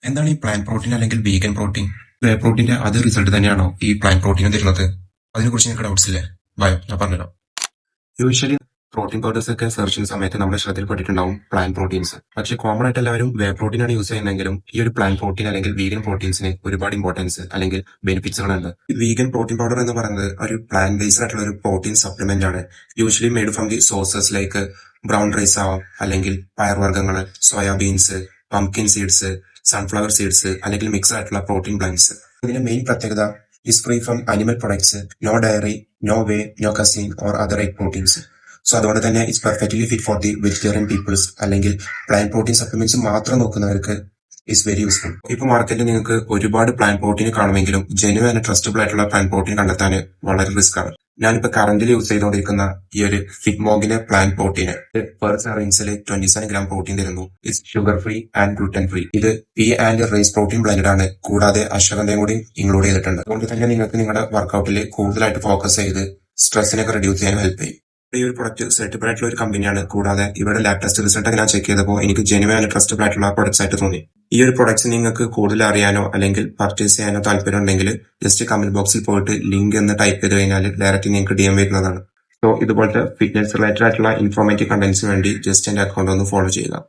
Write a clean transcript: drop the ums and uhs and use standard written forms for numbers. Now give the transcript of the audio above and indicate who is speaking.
Speaker 1: എന്താണ് ഈ plant protein അല്ലെങ്കിൽ വീഗൻ പ്രോട്ടീൻ? വേ പ്രോട്ടീന്റെ അതേ റിസൾട്ട് തന്നെയാണോ ഈ പ്ലാന്റ് പ്രോട്ടീനും തരുന്നത്? അതിനെക്കുറിച്ച് നിങ്ങൾക്ക് ഡൗട്ട്സ് ഇല്ലേ? ബയോ ഞാൻ പറഞ്ഞുതരാം. യൂഷ്വലി പ്രോട്ടീൻ പൗഡേഴ്സ് ഒക്കെ സെർച്ച് ചെയ്യുന്ന സമയത്ത് നമ്മുടെ ശ്രദ്ധയിൽപ്പെട്ടിട്ടുണ്ടാവും പ്ലാന്റ് പ്രോട്ടീൻസ്. പക്ഷേ കോമൺ ആയിട്ട് എല്ലാവരും വേ പ്രോട്ടീനാണ് യൂസ് ചെയ്യുന്നതെങ്കിലും ഈ ഒരു പ്ലാന്റ് പ്രോട്ടീൻ അല്ലെങ്കിൽ വീഗൻ പ്രോട്ടീൻസിന് ഒരുപാട് ഇമ്പോർട്ടൻസ് അല്ലെങ്കിൽ ബെനിഫിറ്റ്സുകളുണ്ട്. വീഗൻ പ്രോട്ടീൻ പൗഡർ എന്ന് പറയുന്നത് ഒരു പ്ലാന്റ് ബേസ്ഡ് ആയിട്ടുള്ള ഒരു പ്രോട്ടീൻ സപ്ലിമെന്റ് ആണ്. Usually made from the sources like brown rice ആവാം, അല്ലെങ്കിൽ പയർവർഗ്ഗങ്ങൾ, soybeans, pumpkin seeds, sunflower seeds, അല്ലെങ്കിൽ മിക്സ് ആയിട്ടുള്ള പ്രോട്ടീൻ ബ്ലൻഡ്സ്. ഇതിന്റെ മെയിൻ പ്രത്യേകത is free from animal products, no dairy, no whey, no casein or other egg proteins. So അതുകൊണ്ട് തന്നെ it's perfectly fit for the vegetarian peoples അല്ലെങ്കിൽ plant protein supplements മാത്രം നോക്കുന്നവർക്ക് is very useful. ഇപ്പൊ മാർക്കറ്റിൽ നിങ്ങൾക്ക് ഒരുപാട് പ്ലാന്റ് പ്രോട്ടീൻ കാണുമെങ്കിലും ജെന്യൂൻ ആൻഡ് ട്രസ്റ്റബിൾ ആയിട്ടുള്ള പ്ലാന്റ് പ്രോട്ടീൻ കണ്ടെത്താൻ വളരെ റിസ്ക് ആണ്. ഞാനിപ്പോ കറന്റിൽ യൂസ് ചെയ്തുകൊണ്ടിരിക്കുന്ന ഈ ഒരു ഫിറ്റ്മോഗിന്റെ പ്ലാന്റ് പ്രോട്ടീന് പെർ സെർവിങ്സിൽ 27 ഗ്രാം പ്രോട്ടീൻ തരുന്നു. It's sugar free and gluten free. ഇത് pea and rice protein blended ആണ്, കൂടാതെ അശ്വഗന്ധയും കൂടി ഇൻക്ലൂഡ് ചെയ്തിട്ടുണ്ട്. അതുകൊണ്ട് തന്നെ നിങ്ങൾക്ക് നിങ്ങളുടെ വർക്കൗട്ടിൽ കൂടുതലായിട്ട് ഫോക്കസ് ചെയ്ത് സ്ട്രെസ്സിനൊക്കെ റെഡ്യൂസ് ചെയ്യാൻ ഹെൽപ്പ് ചെയ്യും. ഈ ഒരു പ്രൊഡക്റ്റ് സർട്ടിഫൈഡ് ആയിട്ടുള്ള ഒരു കമ്പനിയാണ്. കൂടാതെ ഇവരുടെ ലാബ് ടെസ്റ്റ് റിസൾട്ട് ഞാൻ ചെക്ക് ചെയ്തപ്പോൾ എനിക്ക് ജെന്യൂൻ ആൻഡ് ട്രസ്റ്റബിൾ ആയിട്ടുള്ള പ്രൊഡക്ട്സ് ആയിട്ട് തോന്നി. ഈ ഒരു പ്രൊഡക്ട്സ് നിങ്ങൾക്ക് കൂടുതൽ അറിയാനോ അല്ലെങ്കിൽ പർച്ചേസ് ചെയ്യാനോ താല്പര്യം ഉണ്ടെങ്കിൽ ജസ്റ്റ് കമന്റ് ബോക്സിൽ പോയിട്ട് ലിങ്ക് എന്ന് ടൈപ്പ് ചെയ്ത് കഴിഞ്ഞാൽ ഡയറക്റ്റ് നിങ്ങൾക്ക് DM വരുന്നതാണ്. സോ ഇതുപോലത്തെ ഫിറ്റ്നസ് റിലേറ്റഡ് ആയിട്ടുള്ള ഇൻഫോർമേറ്റീവ് കണ്ടന്റ്സിന് വേണ്ടി ജസ്റ്റ് എന്റെ അക്കൗണ്ട് ഒന്ന് ഫോളോ ചെയ്യുക.